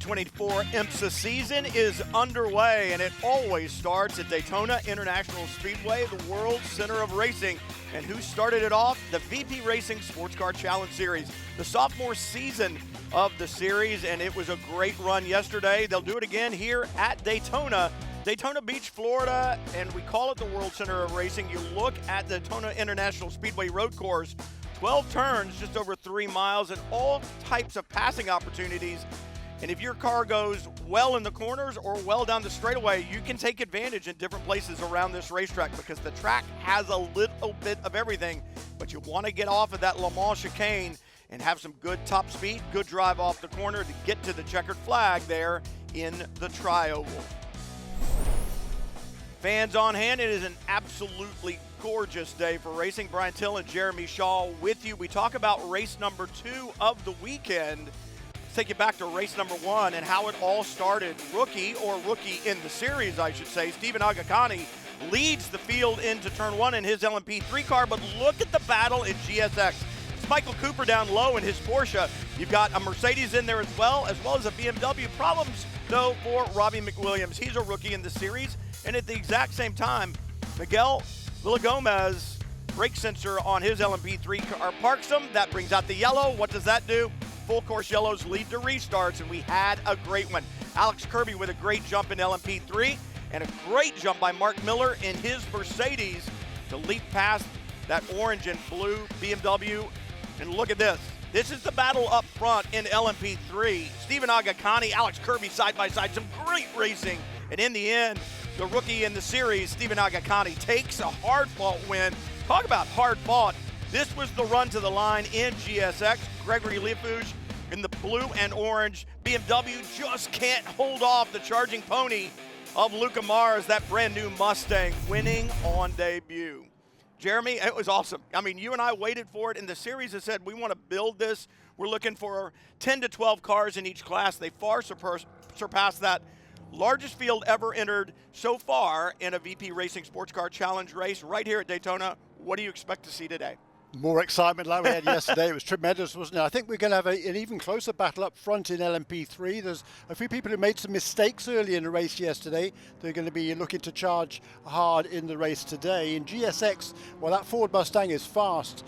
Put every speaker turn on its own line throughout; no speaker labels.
2024 IMSA season is underway, and it always starts at Daytona International Speedway, the world's center of racing. And who started it off? The VP Racing SportsCar Challenge Series, the sophomore season of the series, and it was a great run yesterday. They'll do it again here at Daytona Beach, Florida, and we call it the world center of racing. You look at the Daytona International Speedway road course, 12 turns, just over 3 miles, and all types of passing opportunities. And if your car goes well in the corners or well down the straightaway, you can take advantage in different places around this racetrack because the track has a little bit of everything. But you want to get off of that Le Mans chicane and have some good top speed, good drive off the corner to get to the checkered flag there in the tri-oval. Fans on hand, it is an absolutely gorgeous day for racing. Brian Till and Jeremy Shaw with you. We talk about race number 2 of the weekend. Let's take you back to race number 1 and how it all started. Rookie in the series, I should say, Stephen Agakani leads the field into turn 1 in his LMP3 car, but look at the battle in GSX. It's Michael Cooper down low in his Porsche. You've got a Mercedes in there as well as a BMW. Problems, though, for Robbie McWilliams. He's a rookie in the series, and at the exact same time, Miguel Villagomez brake sensor on his LMP3 car parks him. That brings out the yellow. What does that do? Full course yellows lead to restarts, and we had a great one. Alex Kirby with a great jump in LMP3 and a great jump by Mark Miller in his Mercedes to leap past that orange and blue BMW. And look at this. This is the battle up front in LMP3. Stephen Agakani, Alex Kirby side by side, some great racing. And in the end, the rookie in the series, Stephen Agakani, takes a hard-fought win. Talk about hard-fought. This was the run to the line in GSX. Gregory Lefouche in the blue and orange. BMW just can't hold off the charging pony of Luca Mars, that brand new Mustang, winning on debut. Jeremy, it was awesome. I mean, you and I waited for it, and the series has said we want to build this. We're looking for 10 to 12 cars in each class. They far surpassed that. Largest field ever entered so far in a VP Racing Sports Car Challenge race right here at Daytona. What do you expect to see today?
More excitement like we had yesterday. It was tremendous, wasn't it? I think we're going to have an even closer battle up front in LMP3. There's a few people who made some mistakes early in the race yesterday. They're going to be looking to charge hard in the race today. In GSX, well, that Ford Mustang is fast.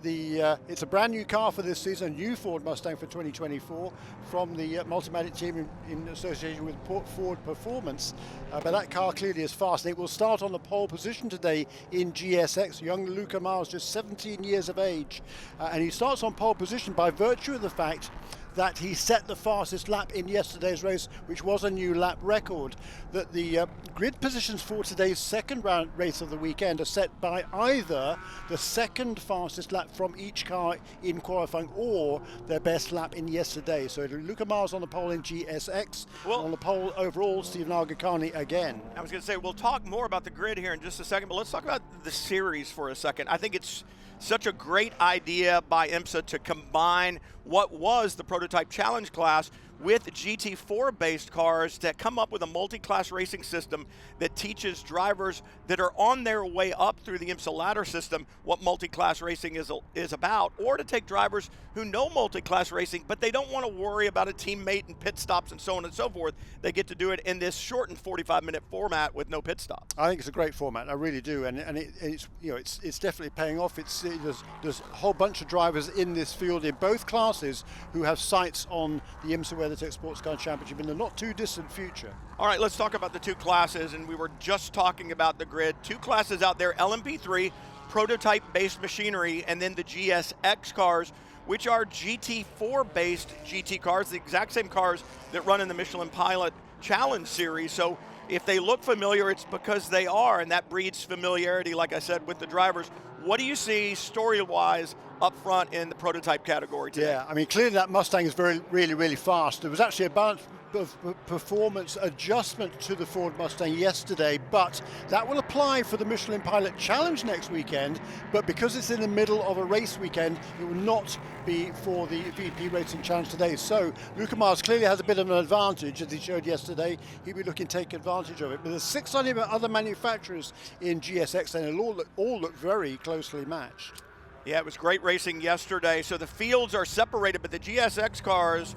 It's a brand new car for this season, a new Ford Mustang for 2024 from the Multimatic team in association with Ford Performance. But that car clearly is fast. It will start on the pole position today in GSX. Young Luca Mars, just 17 years of age. And he starts on pole position by virtue of the fact that he set the fastest lap in yesterday's race, which was a new lap record. That the grid positions for today's second round race of the weekend are set by either the second fastest lap from each car in qualifying or their best lap in yesterday. So Luca Mars on the pole in GSX, well, on the pole overall, Stephen Agakani again.
I was going to say, we'll talk more about the grid here in just a second, but let's talk about the series for a second. I think it's such a great idea by IMSA to combine what was the prototype challenge class with GT4-based cars to come up with a multi-class racing system that teaches drivers that are on their way up through the IMSA ladder system what multi-class racing is about, or to take drivers who know multi-class racing, but they don't want to worry about a teammate and pit stops and so on and so forth. They get to do it in this shortened 45-minute format with no pit stop.
I think it's a great format. I really do, and it's definitely paying off. There's a whole bunch of drivers in this field in both classes who have sights on the IMSA WeatherTech Sports Car Championship in the not too distant future.
All right, let's talk about the two classes, and we were just talking about the grid. Two classes out there, LMP3, prototype-based machinery, and then the GSX cars, which are GT4-based GT cars, the exact same cars that run in the Michelin Pilot Challenge Series. So if they look familiar, it's because they are, and that breeds familiarity, like I said, with the drivers. What do you see story-wise up front in the prototype category today?
Yeah, I mean, clearly that Mustang is really fast. There was actually a bunch of performance adjustment to the Ford Mustang yesterday, but that will apply for the Michelin Pilot Challenge next weekend. But because it's in the middle of a race weekend, it will not be for the VP Racing Challenge today. So Luca Mars clearly has a bit of an advantage, as he showed yesterday. He'll be looking to take advantage of it. But there's 6 other manufacturers in GSX, and it'll all look very closely matched.
Yeah, it was great racing yesterday. So the fields are separated, but the GSX cars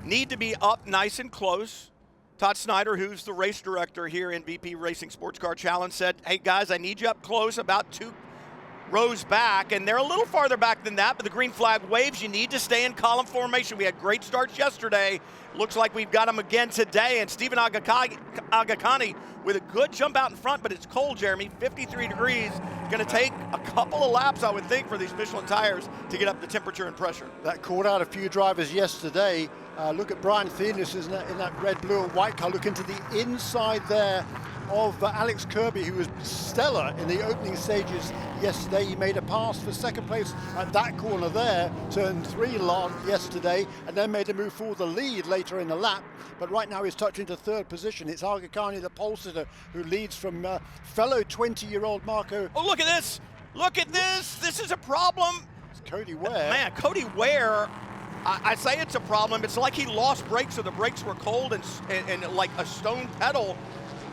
need to be up nice and close. Todd Snyder, who's the race director here in VP Racing Sports Car Challenge, said, hey guys, I need you up close, about 2 rows back, and they're a little farther back than that, but the green flag waves. You need to stay in column formation. We had great starts yesterday. Looks like we've got them again today, and Stephen Agakani with a good jump out in front, but it's cold, Jeremy, 53 degrees. It's going to take a couple of laps, I would think, for these Michelin tires to get up the temperature and pressure.
That caught out a few drivers yesterday. Look at Brian Thenis in that red, blue, and white car. Look into the inside there of Alex Kirby, who was stellar in the opening stages yesterday. He made a pass for second place at that corner there, turn 3 yesterday, and then made a move for the lead later in the lap. But right now he's touching to 3rd position. It's Agakani, the pole sitter, who leads from fellow 20-year-old Marco.
Oh, look at this. Look at this. This is a problem.
It's Cody Ware.
Man, Cody Ware, I say it's a problem. It's like he lost brakes, so the brakes were cold and like a stone pedal.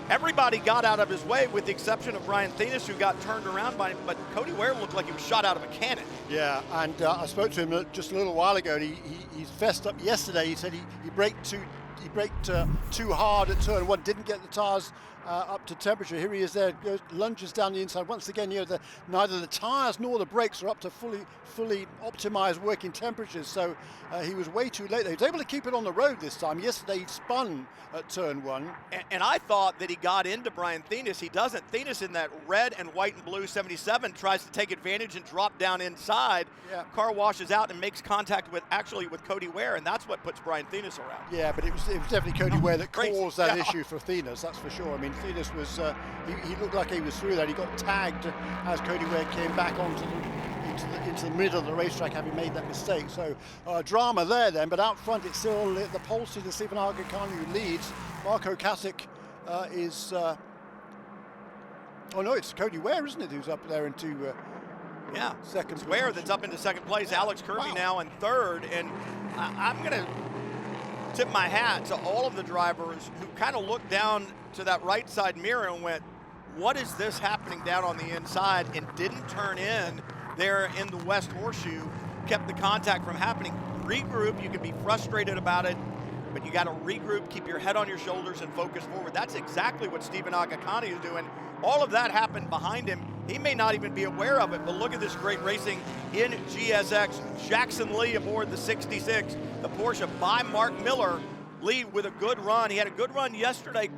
Everybody got out of his way with the exception of Brian Thenis, who got turned around by him, but Cody Ware looked like he was shot out of a cannon.
Yeah, and I spoke to him just a little while ago, and he's fessed up yesterday. He said he braked too hard at turn 1, didn't get the tires up to temperature. Here he is there, lunges down the inside. Once again, neither the tires nor the brakes are up to fully optimized working temperatures, so he was way too late. He was able to keep it on the road this time. Yesterday he spun at turn 1.
And I thought that he got into Brian Thenis. He doesn't. Thenis in that red and white and blue 77 tries to take advantage and drop down inside.
Yeah.
Car washes out and makes contact with Cody Ware, and that's what puts Brian Thenis around.
Yeah, but it was definitely Cody Ware that caused that issue for Thenis, that's for sure. I mean, Thenis was, he looked like he was through that. He got tagged as Cody Ware came back into the middle of the racetrack, having made that mistake. So drama there then, but out front it's still the pole sitter Stephen Agakani who leads. Marco Kasich is, oh no, it's Cody Ware, isn't it, who's up there into second place.
Ware that's up into second place. Alex Kirby now in 3rd, and I'm going to tip my hat to all of the drivers who kind of looked down to that right side mirror and went, what is this happening down on the inside, and didn't turn in there in the West Horseshoe, kept the contact from happening. Regroup, you can be frustrated about it, but you got to regroup, keep your head on your shoulders and focus forward. That's exactly what Stephen Agakani is doing. All of that happened behind him. He may not even be aware of it, but look at this great racing in GSX. Jackson Lee aboard the 66, the Porsche by Mark Miller. Lee with a good run. He had a good run yesterday.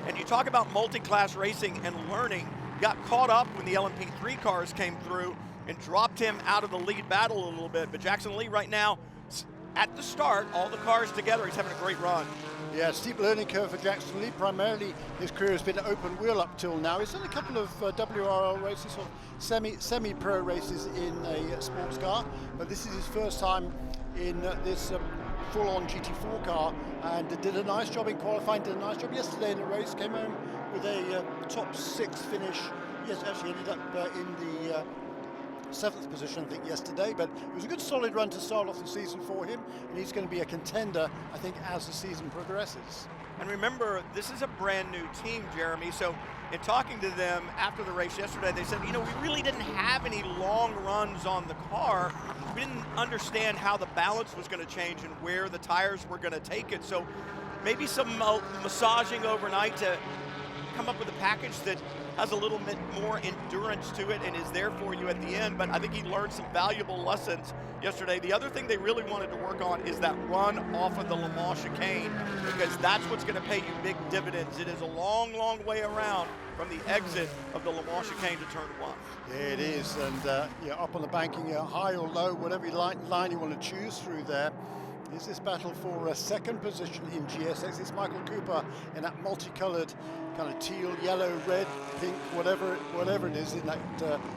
And you talk about multi-class racing and learning. Got caught up when the LMP3 cars came through and dropped him out of the lead battle a little bit. But Jackson Lee right now, at the start, all the cars together, he's having a great run.
Yeah, steep learning curve for Jackson Lee. Primarily, his career has been open wheel up till now. He's done a couple of WRL races, or semi-pro races in a sports car, but this is his first time in this full-on GT4 car, and did a nice job in qualifying, did a nice job yesterday in the race, came home with a top 6 finish. Yes, actually ended up in the 7th position, I think, yesterday, but it was a good solid run to start off the season for him, and he's going to be a contender, I think, as the season progresses.
And remember, this is a brand new team, Jeremy, so in talking to them after the race yesterday, they said, we really didn't have any long runs on the car. We didn't understand how the balance was going to change and where the tires were going to take it, so maybe some massaging overnight to come up with a package that has a little bit more endurance to it and is there for you at the end. But I think he learned some valuable lessons yesterday. The other thing they really wanted to work on is that run off of the Le Mans chicane, because that's what's going to pay you big dividends. It is a long, long way around from the exit of the Le Mans chicane to turn 1.
Yeah, it is, and up on the banking, high or low, whatever line you want to choose through there. Is this battle for a 2nd position in GSX? It's Michael Cooper in that multicolored kind of teal, yellow, red, pink, whatever it is, in that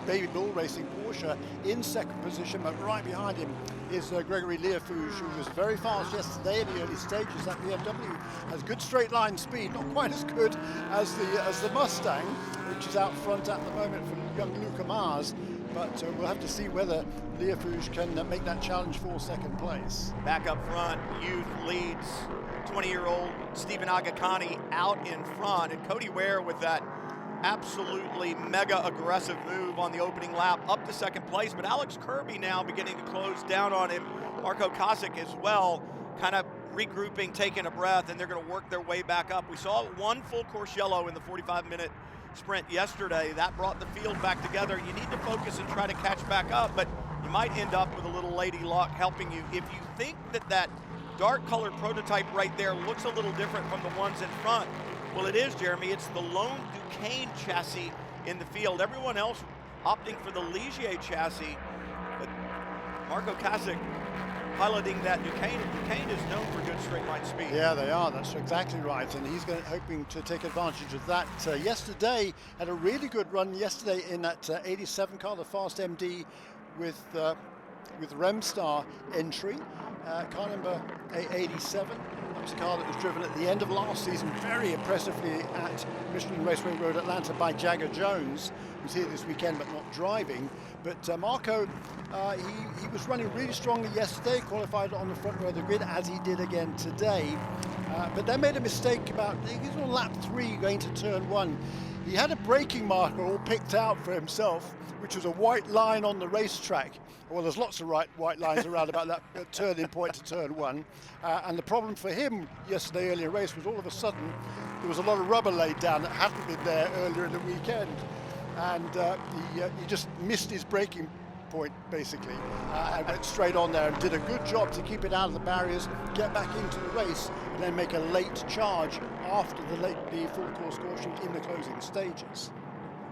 baby bull racing Porsche in 2nd position. But right behind him is Gregory Learfouge, who was very fast yesterday in the early stages. That BMW has good straight line speed, not quite as good as the Mustang, which is out front at the moment for young Luca Mars. But we'll have to see whether Learfouge can make that challenge for 2nd place.
Back up front, youth leads 20-year-old Stephen Agakani out in front, and Cody Ware with that absolutely mega aggressive move on the opening lap up to 2nd place. But Alex Kirby now beginning to close down on him. Marco Kasich as well, kind of regrouping, taking a breath, and they're going to work their way back up. We saw one full course yellow in the 45-minute sprint yesterday. That brought the field back together. You need to focus and try to catch back up, but you might end up with a little lady luck helping you. If you think that that dark colored prototype right there looks a little different from the ones in front, well, it is, Jeremy. It's the lone Duquesne chassis in the field. Everyone else opting for the Ligier chassis, but Marco Kasich piloting that Duquesne. Duquesne is known for good straight line speed.
Yeah, they are. That's exactly right. And he's hoping to take advantage of that. Yesterday, had a really good run yesterday in that 87 car, the Fast MD with Remstar entry. Car number 87. That was a car that was driven at the end of last season very impressively at Michelin Raceway Road, Atlanta by Jagger Jones, who's here this weekend but not driving. But Marco, he was running really strongly yesterday, qualified on the front row of the grid as he did again today. But they made a mistake he was on lap 3 going to turn 1. He had a braking marker all picked out for himself, which was a white line on the racetrack. Well, there's lots of white lines around about that turning point to turn 1. And the problem for him yesterday early in the race was all of a sudden there was a lot of rubber laid down that hadn't been there earlier in the weekend. And he just missed his braking point, basically, and went straight on there and did a good job to keep it out of the barriers, get back into the race, and then make a late charge after the full course caution in the closing stages.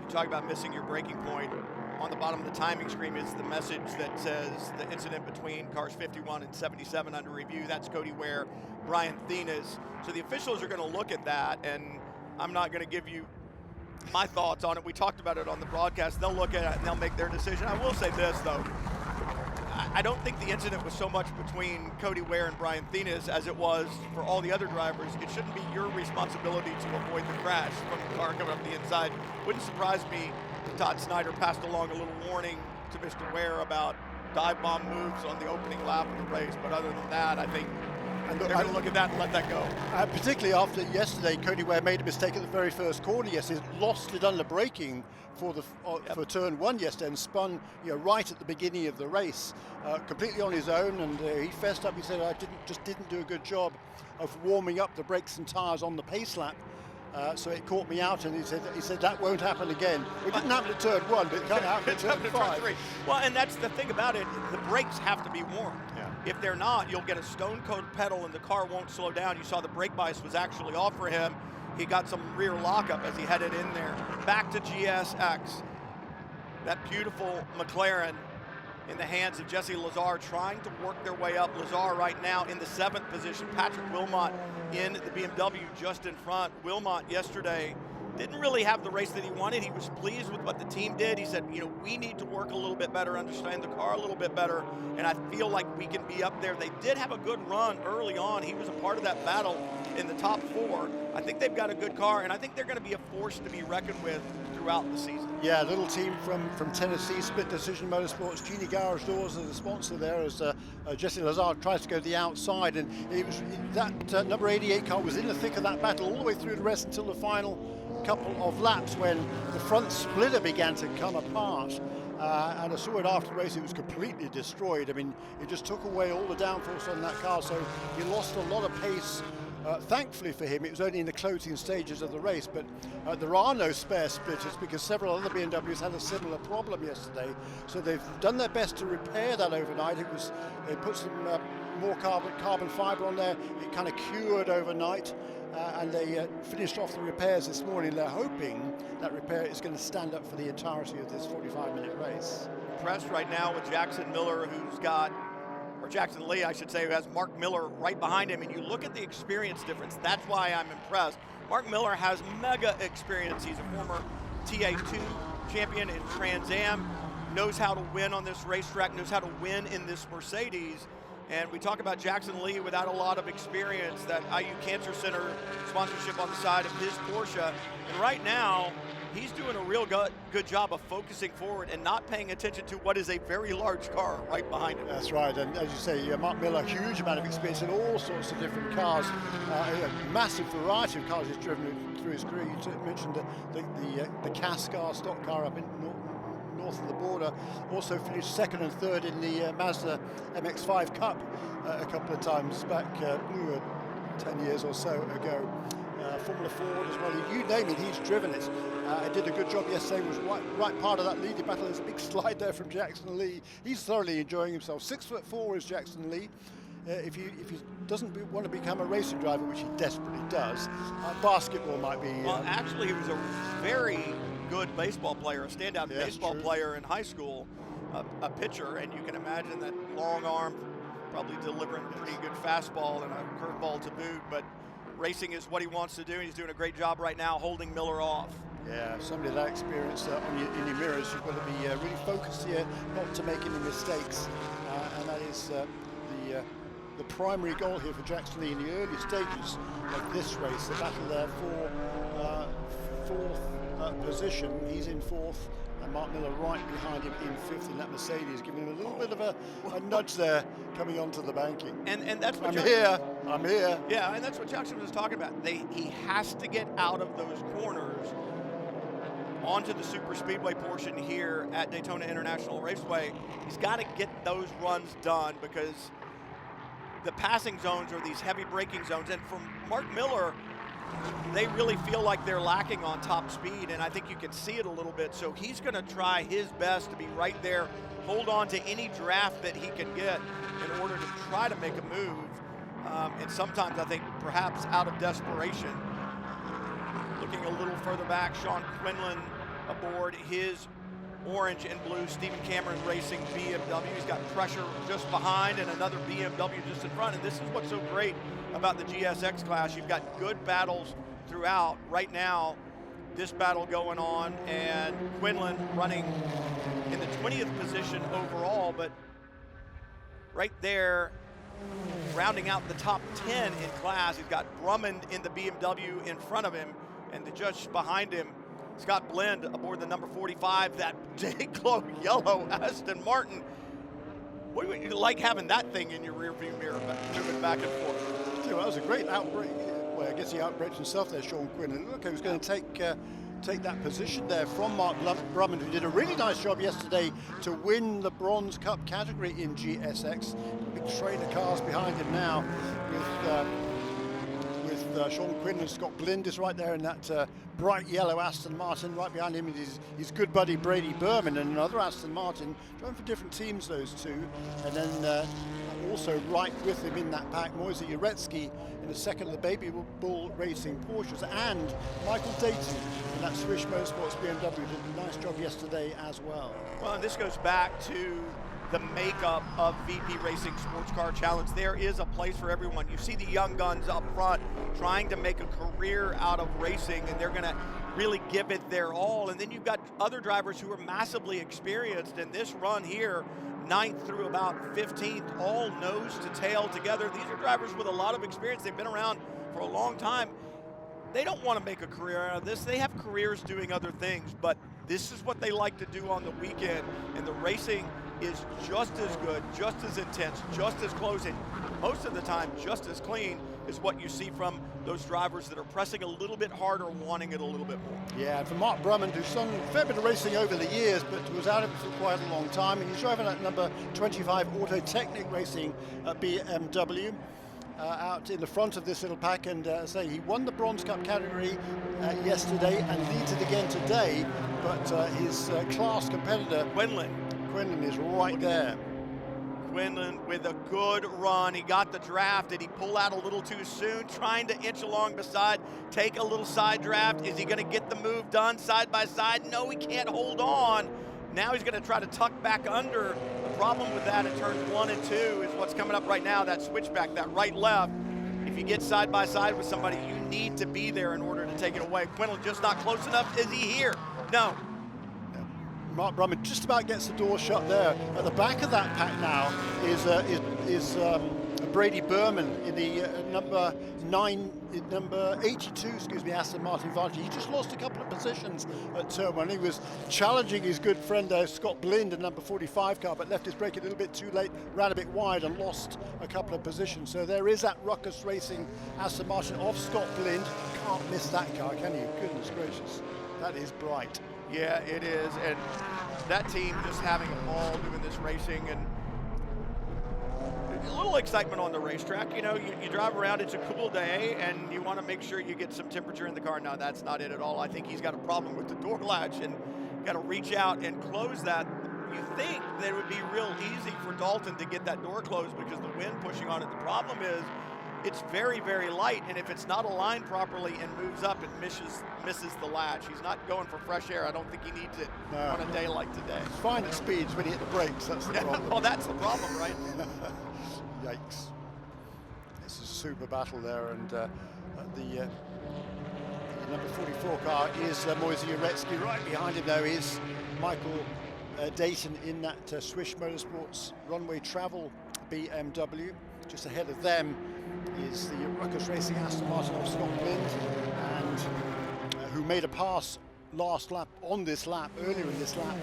You talk about missing your braking point. On the bottom of the timing screen is the message that says the incident between cars 51 and 77 under review. That's Cody Ware, Brian Thienes. So the officials are going to look at that, and I'm not going to give you my thoughts on it. We talked about it on the broadcast. They'll look at it and they'll make their decision. I will say this, though. I don't think the incident was so much between Cody Ware and Brian Thienes as it was for all the other drivers. It shouldn't be your responsibility to avoid the crash from the car coming up the inside. Wouldn't surprise me if Todd Snyder passed along a little warning to Mr. Ware about dive bomb moves on the opening lap of the race. But other than that, I think they're going to look at that and let that go.
Particularly after yesterday, Cody Ware made a mistake at the very first corner yesterday, lost it under braking for turn 1 yesterday and spun right at the beginning of the race, completely on his own, and he fessed up. He said, I didn't do a good job of warming up the brakes and tires on the pace lap. So it caught me out, and he said that won't happen again. It didn't happen at turn 1, but it can happen at turn 5.
Well, and that's the thing about it. The brakes have to be warmed.
Yeah.
If they're not, you'll get a stone-cold pedal, and the car won't slow down. You saw the brake bias was actually off for him. He got some rear lockup as he headed in there. Back to GSX. That beautiful McLaren in the hands of Jesse Lazar, trying to work their way up. Lazar right now in the 7th position. Patrick Wilmot in the BMW just in front. Wilmot yesterday didn't really have the race that he wanted. He was pleased with what the team did. He said, we need to work a little bit better, understand the car a little bit better, and I feel like we can be up there. They did have a good run early on. He was a part of that battle in the top 4. I think they've got a good car, and I think they're going to be a force to be reckoned with throughout the season.
Yeah, a little team from Tennessee, Split Decision Motorsports. Genie Garage Doors as the sponsor there, as Jesse Lazar tries to go to the outside, and that number 88 car was in the thick of that battle all the way through the rest until the final couple of laps when the front splitter began to come apart. And I saw it after the race, it was completely destroyed. I mean, it just took away all the downforce on that car, so he lost a lot of pace. Thankfully for him, it was only in the closing stages of the race, but there are no spare splitters because several other BMWs had a similar problem yesterday. So they've done their best to repair that overnight. They put some more carbon fiber on there. It kind of cured overnight. And they finished off the repairs this morning. They're hoping that repair is going to stand up for the entirety of this 45-minute race.
Impressed right now with Jackson Miller, Jackson Lee, I should say, who has Mark Miller right behind him. And you look at the experience difference. That's why I'm impressed. Mark Miller has mega experience. He's a former TA2 champion in Trans Am, knows how to win on this racetrack, knows how to win in this Mercedes. And we talk about Jackson Lee without a lot of experience, that IU Cancer Center sponsorship on the side of his Porsche. And right now, he's doing a real good job of focusing forward and not paying attention to what is a very large car right behind him.
That's right, and as you say, Mark Miller, huge amount of experience in all sorts of different cars, a massive variety of cars he's driven through his career. You mentioned the CAS car, stock car up in north of the border. Also finished second and third in the Mazda MX-5 Cup a couple of times back 10 years or so ago. Formula Ford as well, you name it, he's driven it. Did a good job yesterday, was right part of that leading battle. There's a big slide there from Jackson Lee. He's thoroughly enjoying himself. 6'4" is Jackson Lee. If he doesn't want to become a racing driver, which he desperately does, basketball might be...
Well, actually, he was a very good baseball player, a standout baseball player in high school, a pitcher, and you can imagine that long arm, probably delivering a pretty good fastball and a curveball to boot, but racing is what he wants to do, and he's doing a great job right now holding Miller off.
Yeah, somebody that experience in your mirrors, you've got to be really focused here not to make any mistakes, and that is the primary goal here for Jackson Lee in the early stages of this race. The battle there for fourth position. He's in fourth, and Mark Miller right behind him in fifth in that Mercedes, giving him a little bit of a nudge there coming onto the banking.
And that's what
I'm here.
Yeah, and that's what Jackson was talking about. He has to get out of those corners onto the super speedway portion here at Daytona International Raceway. He's got to get those runs done, because the passing zones are these heavy braking zones, and from Mark Miller, they really feel like they're lacking on top speed, and I think you can see it a little bit. So he's going to try his best to be right there, hold on to any draft that he can get in order to try to make a move, and sometimes I think perhaps out of desperation. Looking a little further back, Sean Quinlan aboard his orange and blue Stephen Cameron Racing BMW. He's got pressure just behind and another BMW just in front. And this is what's so great about the GSX class. You've got good battles throughout. Right now, this battle going on, and Quinlan running in the 20th position overall, but right there, rounding out the top 10 in class. He's got Drummond in the BMW in front of him, and the judge behind him, Scott Blend aboard the number 45, that day-glow yellow Aston Martin. What do you like having that thing in your rearview mirror, moving back and forth?
Well, that was a great outbreak. Well, I guess he outbraked himself there, Sean Quinlan. Look, he was going to take that position there from Mark Drummond, who did a really nice job yesterday to win the Bronze Cup category in GSX. Big train of cars behind him now with Sean Quinlan. Scott Blind is right there in that bright yellow Aston Martin. Right behind him is his good buddy Brady Berman, and another Aston Martin, driving for different teams, those two. And then also right with him in that pack, Moise Uretsky in the second of the Baby Bull Racing Porsches, and Michael Dayton in that Swiss Motorsports BMW did a nice job yesterday as well.
Well, and this goes back to the makeup of VP Racing Sports Car Challenge. There is a place for everyone. You see the young guns up front trying to make a career out of racing, and they're going to really give it their all. And then you've got other drivers who are massively experienced, and this run here, 9th through about 15th, all nose to tail together. These are drivers with a lot of experience. They've been around for a long time. They don't want to make a career out of this. They have careers doing other things, but this is what they like to do on the weekend, and the racing is just as good, just as intense, just as close, and most of the time just as clean is what you see from those drivers that are pressing a little bit harder, wanting it a little bit more.
Yeah, for Mark Drummond, who's done a fair bit of racing over the years, but was out of it for quite a long time, and he's driving at number 25 Auto Technic Racing BMW. Out in the front of this little pack, and say he won the Bronze Cup category yesterday and leads it again today, but his class competitor Quinlan is right there.
Quinlan with a good run. He got the draft. Did he pull out a little too soon? Trying to inch along beside, take a little side draft. Is he going to get the move done side by side? No, he can't hold on. Now he's going to try to tuck back under. The problem with that in turns 1 and 2 is what's coming up right now, that switchback, that right-left. If you get side by side with somebody, you need to be there in order to take it away. Quinlan just not close enough. Is he here? No.
Mark Drummond just about gets the door shut there. At the back of that pack now is Brady Berman in the number 82, Aston Martin Vantage. He just lost a couple of positions at turn 1. He was challenging his good friend there, Scott Blind, in number 45 car, but left his brake a little bit too late, ran a bit wide and lost a couple of positions. So there is that Ruckus Racing Aston Martin off Scott Blind. Can't miss that car, can you? Goodness gracious, that is bright.
Yeah, it is, and that team just having a ball doing this racing, and a little excitement on the racetrack. You know, you drive around, it's a cool day, and you want to make sure you get some temperature in the car. No, that's not it at all. I think he's got a problem with the door latch and got to reach out and close that. You think that it would be real easy for Dalton to get that door closed because the wind pushing on it. The problem is it's very, very light, and if it's not aligned properly and moves up, it misses the latch. He's not going for fresh air. I don't think he needs it on a day like today.
It's fine at speeds when you hit the brakes, that's the problem.
Well, that's the problem, right?
Yikes. This is a super battle there, and the number 44 car is Moise Uretsky. Right behind him, though, is Michael Dayton in that Swiss Motorsports Runway Travel BMW. Just ahead of them is the Ruckus Racing Aston Martin of Scott Blind, and who made a pass last lap on this lap, earlier in this lap,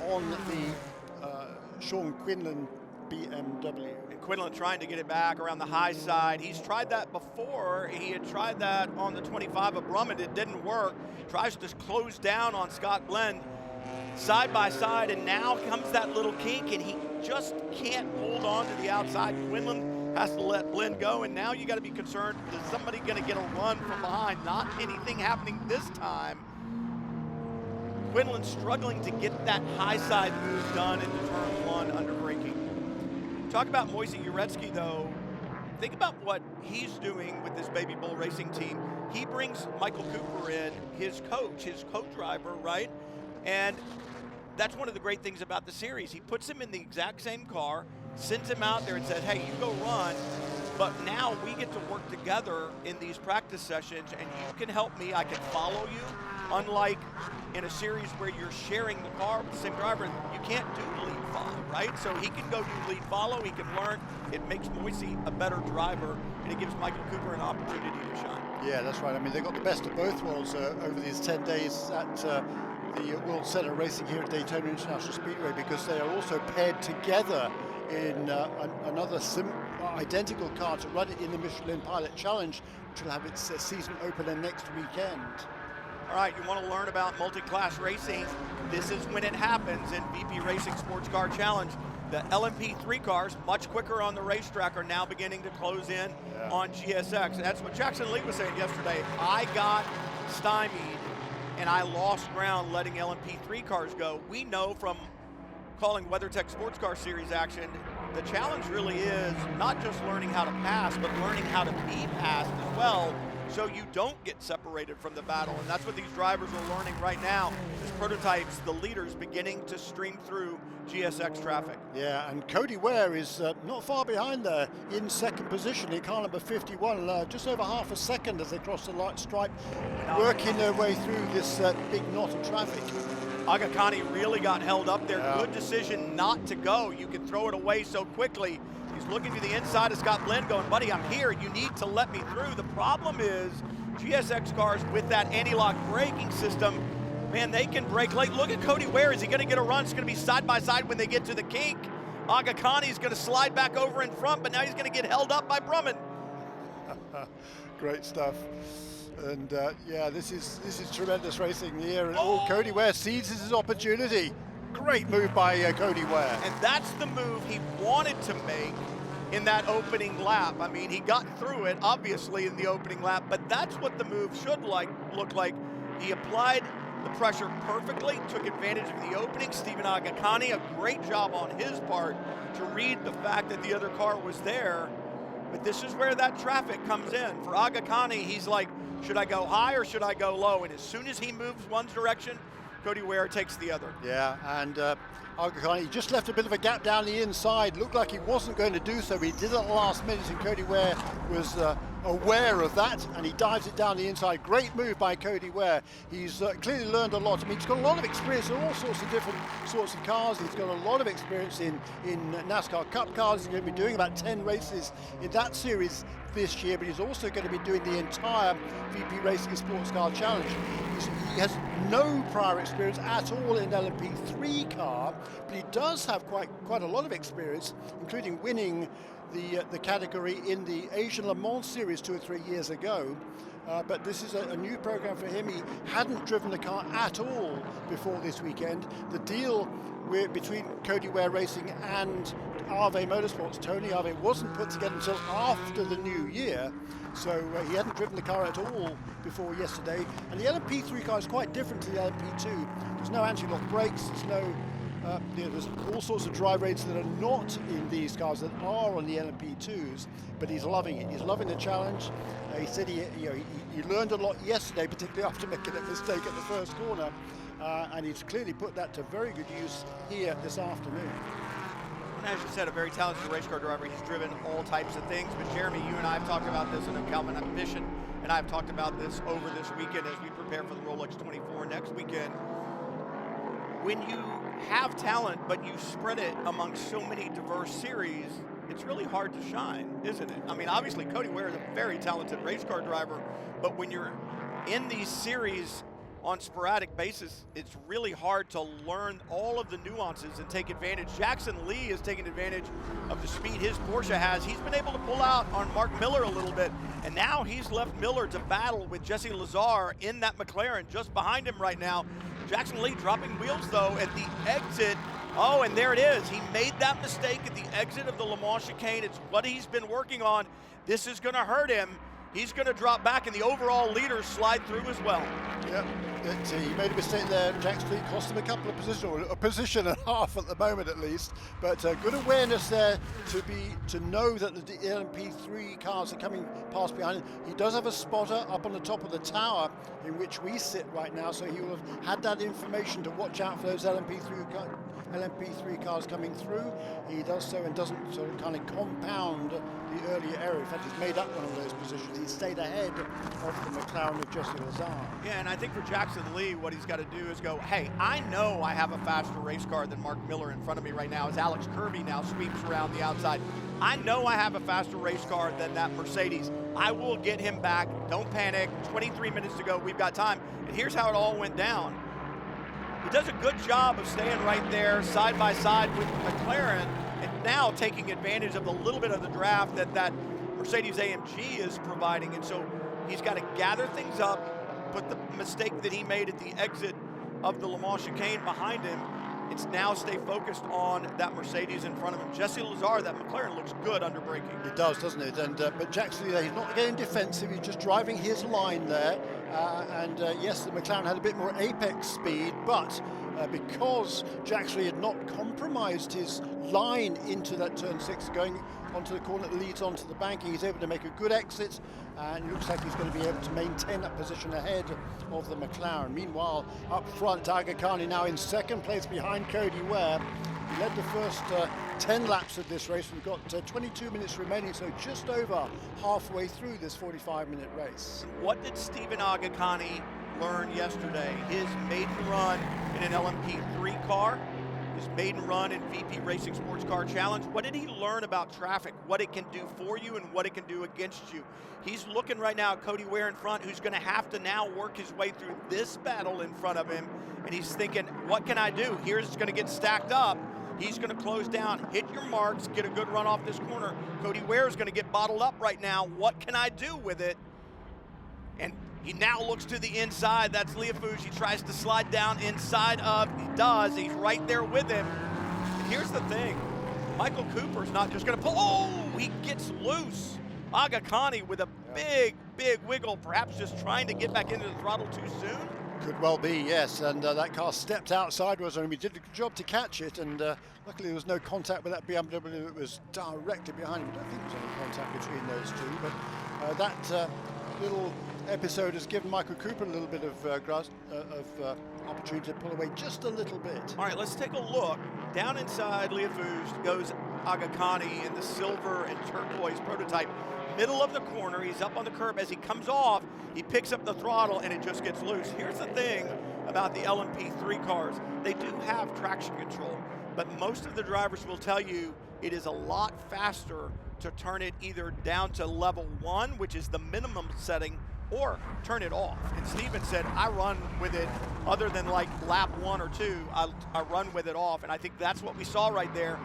on the Sean Quinlan BMW.
And Quinlan trying to get it back around the high side. He's tried that before. He had tried that on the 25 of Brumman. It didn't work. Tries to close down on Scott Blind side by side, and now comes that little kink, and he just can't hold on to the outside. Quinlan has to let Blind go, and now you got to be concerned, is somebody going to get a run from behind? Not anything happening this time. Quinlan struggling to get that high side move done into turn one under braking. Talk about Moise Uretsky, though. Think about what he's doing with this Baby Bull Racing team. He brings Michael Cooper in, his coach, his co-driver, right? And that's one of the great things about the series. He puts him in the exact same car, sends him out there and says, hey, you go run, but now we get to work together in these practice sessions, and you can help me, I can follow you. Unlike in a series where you're sharing the car with the same driver, you can't do lead follow, right? So he can go do lead follow, he can learn. It makes Moise a better driver, and it gives Michael Cooper an opportunity to shine.
Yeah, that's right. I mean, they got the best of both worlds over these 10 days at the World Center Racing here at Daytona International Speedway, because they are also paired together in another identical car to run it in the Michelin Pilot Challenge, which will have its season opener next weekend.
All right, you want to learn about multi-class racing? This is when it happens in VP Racing SportsCar Challenge. The LMP3 cars, much quicker on the racetrack, are now beginning to close in on GSX. That's what Jackson Lee was saying yesterday. I got stymied and I lost ground letting LMP3 cars go. We know from calling WeatherTech Sports Car Series action, the challenge really is not just learning how to pass, but learning how to be passed as well, so you don't get separated from the battle. And that's what these drivers are learning right now. As prototypes, the leaders beginning to stream through GSX traffic.
Yeah, and Cody Ware is not far behind there in second position in car number 51, just over half a second as they cross the light stripe, working their way through this big knot of traffic.
Aga Khan really got held up there. Good decision not to go. You can throw it away so quickly. He's looking to the inside of Scott Blind going, buddy, I'm here. You need to let me through. The problem is GSX cars with that anti-lock braking system, man, they can brake late. Look at Cody Ware. Is he going to get a run? It's going to be side by side when they get to the kink. Aga Khan is going to slide back over in front, but now he's going to get held up by Brumman.
Great stuff. And yeah, this is tremendous racing here. And Cody Ware seizes his opportunity. Great move by Cody Ware.
And that's the move he wanted to make in that opening lap. I mean, he got through it, obviously, in the opening lap, but that's what the move should look like. He applied the pressure perfectly, took advantage of the opening. Stephen Agakani, a great job on his part to read the fact that the other car was there. But this is where that traffic comes in. For Agakani, he's like, should I go high or should I go low? And as soon as he moves one direction, Cody Ware takes the other.
Yeah, and Agakani just left a bit of a gap down the inside. Looked like he wasn't going to do so, but he did it at the last minute, and Cody Ware was aware of that, and he dives it down the inside. Great move by Cody Ware. He's clearly learned a lot. I mean, he's got a lot of experience in all sorts of different sorts of cars. He's got a lot of experience in NASCAR Cup cars. He's going to be doing about 10 races in that series this year, but he's also going to be doing the entire VP Racing Sports Car Challenge. He has no prior experience at all in LMP3 car, but he does have quite a lot of experience, including winning the category in the Asian Le Mans series 2 or 3 years ago. but this is a new program for him. He hadn't driven the car at all before this weekend. The deal between Cody Ware Racing and Arve Motorsports, Tony Arve, wasn't put together until after the new year, so he hadn't driven the car at all before yesterday. And the LMP3 car is quite different to the LMP2. There's no anti-lock brakes, there's all sorts of drive rates that are not in these cars that are on the LMP2s, but he's loving it. He's loving the challenge. He said he learned a lot yesterday, particularly after making a mistake at the first corner, and he's clearly put that to very good use here this afternoon.
As you said, a very talented race car driver. He's driven all types of things. But Jeremy, you and I have talked about this, and Calvin Bishop and I have talked about this over this weekend as we prepare for the Rolex 24 next weekend. When you have talent, but you spread it among so many diverse series, it's really hard to shine, isn't it? I mean, obviously, Cody Ware is a very talented race car driver, but when you're in these series on sporadic basis, it's really hard to learn all of the nuances and take advantage. Jackson Lee is taking advantage of the speed his Porsche has. He's been able to pull out on Mark Miller a little bit, and now he's left Miller to battle with Jesse Lazar in that McLaren just behind him right now. Jackson Lee dropping wheels, though, at the exit. Oh, and there it is. He made that mistake at the exit of the Le Mans chicane. It's what he's been working on. This is going to hurt him. He's going to drop back, and the overall leaders slide through as well. Yep,
he made a mistake there. Jackson Lee cost him a couple of positions, or a position and a half at the moment at least. But good awareness there to know that the LMP3 cars are coming past behind him. He does have a spotter up on the top of the tower in which we sit right now, so he will have had that information to watch out for those LMP3 cars coming through. He does so and doesn't sort of kind of compound the earlier error. In fact, he's made up one of those positions. He stayed ahead of the McLaren of Jesse Lazar.
Yeah, and I think for Jackson Lee, what he's got to do is go, hey, I know I have a faster race car than Mark Miller in front of me right now as Alex Kirby now sweeps around the outside. I know I have a faster race car than that Mercedes. I will get him back. Don't panic. 23 minutes to go. We've got time. And here's how it all went down. He does a good job of staying right there side by side with McLaren and now taking advantage of the little bit of the draft that Mercedes AMG is providing. And so he's got to gather things up, put the mistake that he made at the exit of the Le Mans chicane behind him. It's now stay focused on that Mercedes in front of him. Jesse Lazar, that McLaren looks good under braking.
It does, doesn't it? And but Jackson, he's not getting defensive. He's just driving his line there. Yes, the McLaren had a bit more apex speed, but because Jackson had not compromised his line into that turn 6, going onto the corner that leads onto the banking, he's able to make a good exit, and it looks like he's going to be able to maintain that position ahead of the McLaren. Meanwhile, up front, Aga Khan now in second place behind Cody Ware. He led the first 10 laps of this race. We've got 22 minutes remaining, so just over halfway through this 45-minute race.
What did Stephen Agakani learn yesterday? His maiden run in an LMP3 car, his maiden run in VP Racing SportsCar Challenge. What did he learn about traffic, what it can do for you and what it can do against you? He's looking right now at Cody Ware in front, who's going to have to now work his way through this battle in front of him, and he's thinking, what can I do? Here's going to get stacked up. He's going to close down, hit your marks, get a good run off this corner. Cody Ware is going to get bottled up right now. What can I do with it? And he now looks to the inside. That's Leafouche. He tries to slide down inside of, he does. He's right there with him. And here's the thing. Michael Cooper's not just going to pull. Oh, he gets loose. Aga Khan with a big, big wiggle, perhaps just trying to get back into the throttle too soon.
Could well be, yes, and that car stepped out sideways and he did a good job to catch it, and luckily there was no contact with that BMW that was directly behind him. I don't think there was any contact between those two, but that little episode has given Michael Cooper a little bit of opportunity to pull away just a little bit.
All right, let's take a look. Down inside Leafouche goes Aga Khan in the silver and turquoise prototype. Middle of the corner, he's up on the curb. As he comes off, he picks up the throttle and it just gets loose. Here's the thing about the LMP3 cars. They do have traction control, but most of the drivers will tell you it is a lot faster to turn it either down to level 1, which is the minimum setting, or turn it off. And Steven said, I run with it, other than like lap 1 or 2, I run with it off. And I think that's what we saw right there.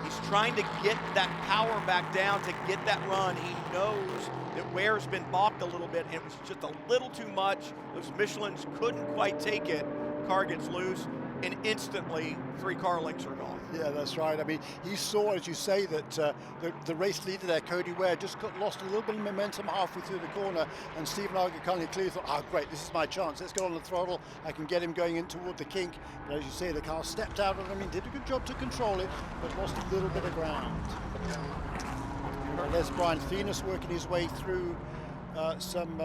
He trying to get that power back down to get that run. He knows that Ware's been balked a little bit, and it was just a little too much. Those Michelins couldn't quite take it. Car gets loose, and instantly 3 car lengths are gone.
Yeah, that's right. I mean, he saw, as you say, that the race leader there, Cody Ware, just lost a little bit of momentum halfway through the corner, and Stephen Argacani clearly thought, oh, great, this is my chance. Let's go on the throttle. I can get him going in toward the kink. But as you say, the car stepped out, and I mean, did a good job to control it, but lost a little bit of ground. There's Brian Venus working his way through some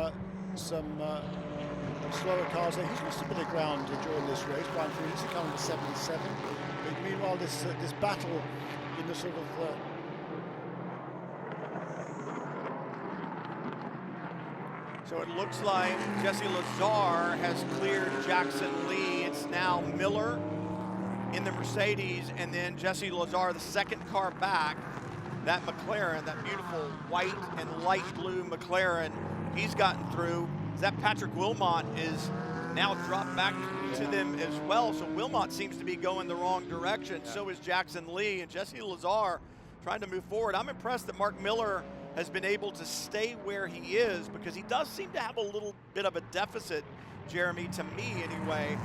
slower cars there. He's lost a bit of ground during this race. Brian Venus is coming to 77. But meanwhile, this battle in the sort of
so it looks like Jesse Lazar has cleared Jackson Lee. It's now Miller in the Mercedes, and then Jesse Lazar, the second car back. That McLaren, that beautiful white and light blue McLaren, he's gotten through. That Patrick Wilmot is now dropped back to them as well. So Wilmot seems to be going the wrong direction. Yeah. So is Jackson Lee, and Jesse Lazar trying to move forward. I'm impressed that Mark Miller has been able to stay where he is, because he does seem to have a little bit of a deficit, Jeremy, to me anyway,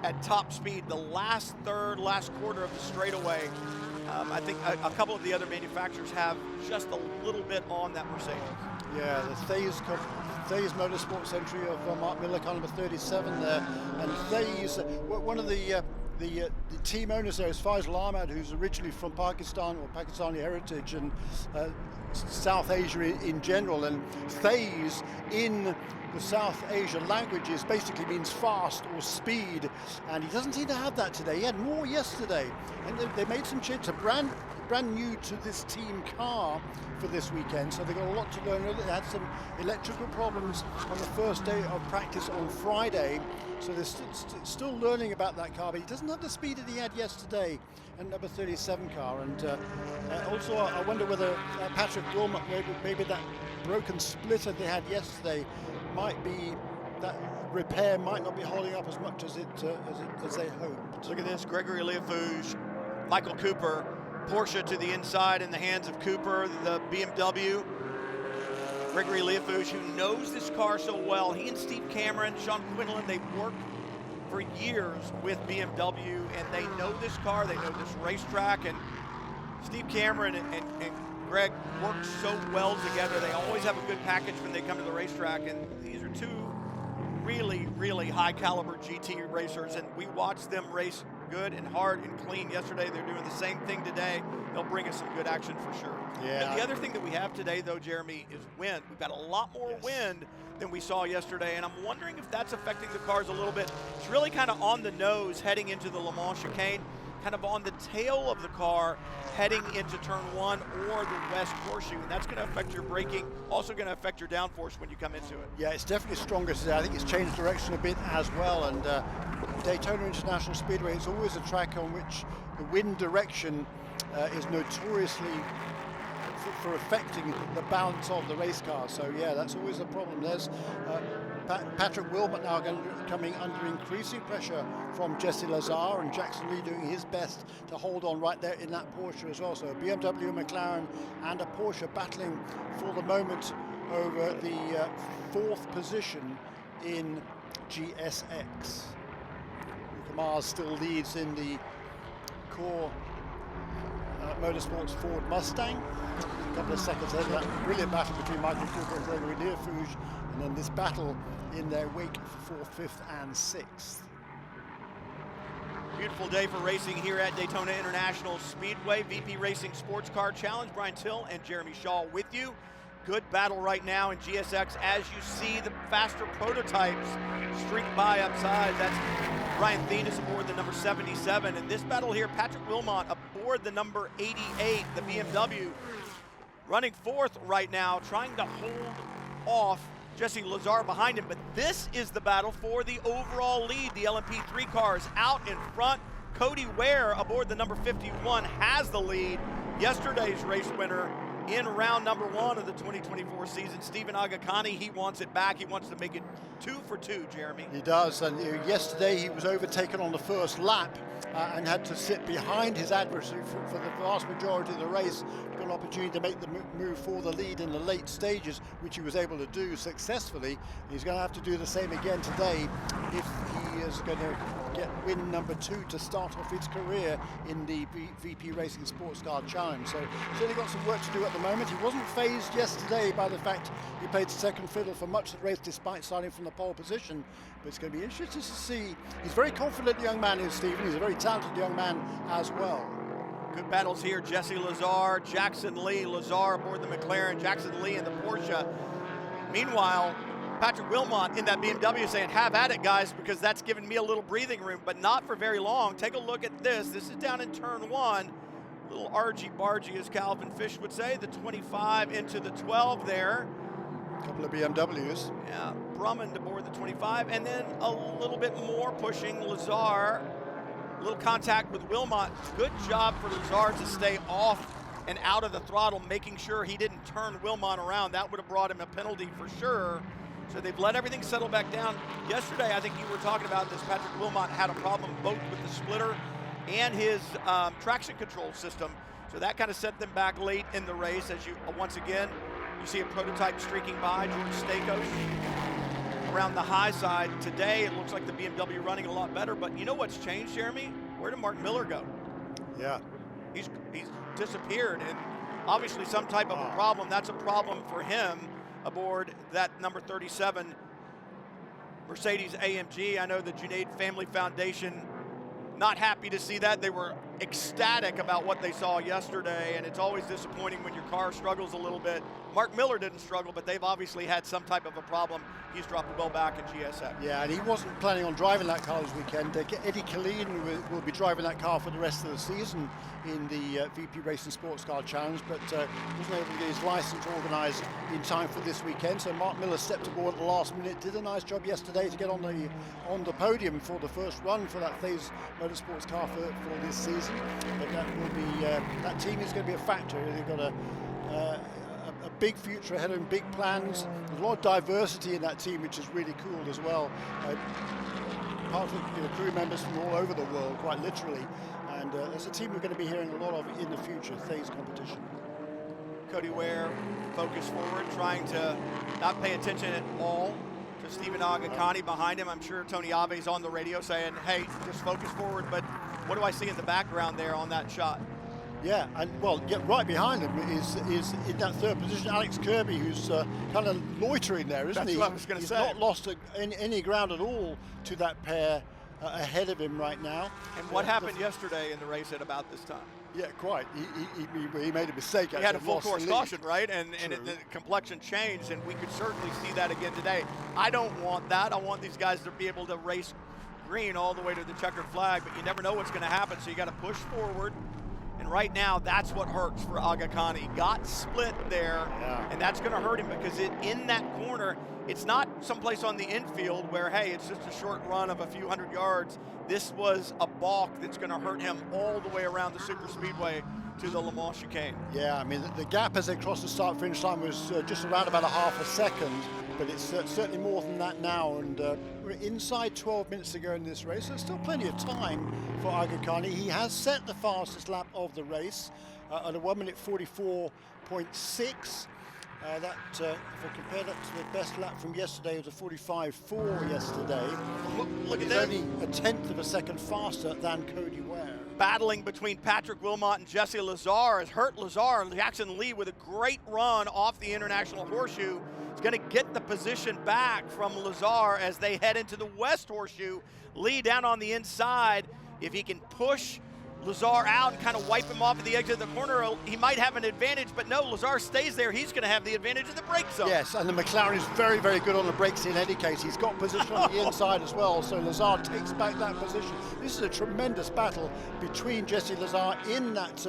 at top speed. The last quarter of the straightaway, I think a couple of the other manufacturers have just a little bit on that Mercedes.
Yeah, the Thays Motorsports entry of Mark Miller, car number 37 there. And Thays, one of the team owners there is Faisal Ahmad, who's originally from Pakistan, or Pakistani heritage, and South Asia in general. And Thays in the South Asia languages basically means fast or speed, and he doesn't seem to have that today. He had more yesterday, and they made some changes. Brand new to this team car for this weekend, so they've got a lot to learn. They had some electrical problems on the first day of practice on Friday, so they're still learning about that car, but he doesn't have the speed that he had yesterday and number 37 car. And also I wonder whether Patrick Wilmot, maybe that broken splitter they had yesterday might be, that repair might not be holding up as much as they hoped.
Look at this, Gregory Leafouge, Michael Cooper, Porsche to the inside in the hands of Cooper, the BMW. Gregory Leafouge, who knows this car so well. He and Steve Cameron, Sean Quinlan, they've worked for years with BMW, and they know this car, they know this racetrack, and Steve Cameron and Greg work so well together. They always have a good package when they come to the racetrack, and these are two really, really high caliber GT racers, and we watched them race good and hard and clean yesterday. They're doing the same thing today. They'll bring us some good action for sure.
Yeah.
And the other thing that we have today, though, Jeremy, is wind. We've got a lot more wind than we saw yesterday, and I'm wondering if that's affecting the cars a little bit. It's really kind of on the nose heading into the Le Mans chicane, kind of on the tail of the car heading into turn 1 or the West Horseshoe, and that's going to affect your braking, also going to affect your downforce when you come into it.
Yeah, it's definitely stronger today. I think it's changed direction a bit as well, and Daytona International Speedway is always a track on which the wind direction is notoriously for affecting the balance of the race car. So yeah, that's always a problem. There's Patrick Wilmot now coming under increasing pressure from Jesse Lazar, and Jackson Lee doing his best to hold on right there in that Porsche as well. So BMW, McLaren and a Porsche battling for the moment over the 4th position in GSX. Mars still leads in the core Motorsports Ford Mustang. A couple of seconds ahead of that brilliant battle between Michael Cooper and Gregory Leafouge, and then this battle in their wake for 4th, 5th and 6th.
Beautiful day for racing here at Daytona International Speedway. VP Racing SportsCar Challenge. Brian Till and Jeremy Shaw with you. Good battle right now in GSX as you see the faster prototypes streak by upside. That's Brian Venus aboard the number 77. And this battle here, Patrick Wilmot aboard the number 88, the BMW, running 4th right now, trying to hold off Jesse Lazar behind him. But this is the battle for the overall lead. The LMP3 cars out in front. Cody Ware aboard the number 51 has the lead. Yesterday's race winner in round number 1 of the 2024 season. Stephen Agakani, he wants it back. He wants to make it 2 for 2, Jeremy.
He does, and yesterday he was overtaken on the first lap and had to sit behind his adversary for the vast majority of the race. Got an opportunity to make the move for the lead in the late stages, which he was able to do successfully. He's going to have to do the same again today if he is going to get win number 2 to start off his career in the VP Racing SportsCar Challenge. So certainly got some work to do at the moment. He wasn't phased yesterday by the fact he played second fiddle for much of the race despite starting from the pole position. But it's going to be interesting to see. He's a very confident young man, is Stephen. He's a very talented young man as well.
Good battles here. Jesse Lazar, Jackson Lee. Lazar aboard the McLaren, Jackson Lee in the Porsche. Meanwhile, Patrick Wilmot in that BMW saying, have at it, guys, because that's given me a little breathing room, but not for very long. Take a look at this. This is down in turn 1. Little argy-bargy, as Calvin Fish would say. The 25 into the 12 there.
A couple of BMWs.
Yeah, Drummond aboard the 25, and then a little bit more pushing Lazar. A little contact with Wilmot. Good job for Lazar to stay off and out of the throttle, making sure he didn't turn Wilmot around. That would have brought him a penalty for sure. So they've let everything settle back down. Yesterday, I think you were talking about this, Patrick Wilmot had a problem both with the splitter and his traction control system. So that kind of set them back late in the race. As you, once again, you see a prototype streaking by, George Stakos around the high side. Today, it looks like the BMW running a lot better, but you know what's changed, Jeremy? Where did Mark Miller go?
Yeah.
He's disappeared, and obviously some type of a problem. That's a problem for him aboard that number 37 Mercedes AMG. I know the Junaid Family Foundation not happy to see that. They were ecstatic about what they saw yesterday, and it's always disappointing when your car struggles a little bit. Mark Miller didn't struggle, but they've obviously had some type of a problem. He's dropped well back in GSF.
Yeah, and he wasn't planning on driving that car this weekend. Eddie Killeen will be driving that car for the rest of the season in the VP Racing SportsCar Challenge, but wasn't able to get his license organised in time for this weekend. So Mark Miller stepped aboard at the last minute, did a nice job yesterday to get on the podium for the first run for that Phase Motorsports car for this season. But that will be that team is going to be a factor. They've got a big future ahead of them, big plans. There's a lot of diversity in that team, which is really cool as well. Part of crew members from all over the world, quite literally. And there's a team we're going to be hearing a lot of in the future, Thay's competition.
Cody Ware, focus forward, trying to not pay attention at all to Stephen Agakani behind him. I'm sure Tony Ave's on the radio saying, hey, just focus forward, but what do I see in the background there on that shot?
Yeah, and well, right behind him is in that third position Alex Kirby, who's kind of loitering there, isn't he?
That's what I was going to say.
He's not lost any ground at all to that pair ahead of him right now.
And what happened yesterday in the race at about this time?
Yeah, quite. He made a mistake.
He had a full course caution, right? And the complexion changed, and we could certainly see that again today. I don't want that. I want these guys to be able to race green all the way to the checkered flag, but you never know what's going to happen, so you got to push forward. And right now, that's what hurts for Agakani. Got split there, and that's going to hurt him because in that corner, it's not someplace on the infield where, hey, it's just a short run of a few hundred yards. This was a balk that's going to hurt him all the way around the super speedway to the Le Mans chicane.
Yeah, I mean, the gap as they crossed the start-finish line was just around about a half a second, but it's certainly more than that now, and we're inside 12 minutes to go in this race. There's still plenty of time for Agakani. He has set the fastest lap of the race at a 1 minute 44.6. If I compare that to the best lap from yesterday, it was a 45.4 yesterday.
Look at
he's
that.
only a tenth of a second faster than Cody Ware.
Battling between Patrick Wilmot and Jesse Lazar has hurt Lazar. Jackson Lee with a great run off the International Horseshoe is going to get the position back from Lazar as they head into the West Horseshoe. Lee down on the inside. If he can push Lazar out and kind of wipe him off at the exit of the corner, he might have an advantage, but no, Lazar stays there. He's going to have the advantage in the brake zone.
Yes, and the McLaren is very, very good on the brakes in any case. He's got position on the inside as well, so Lazar takes back that position. This is a tremendous battle between Jesse Lazar in that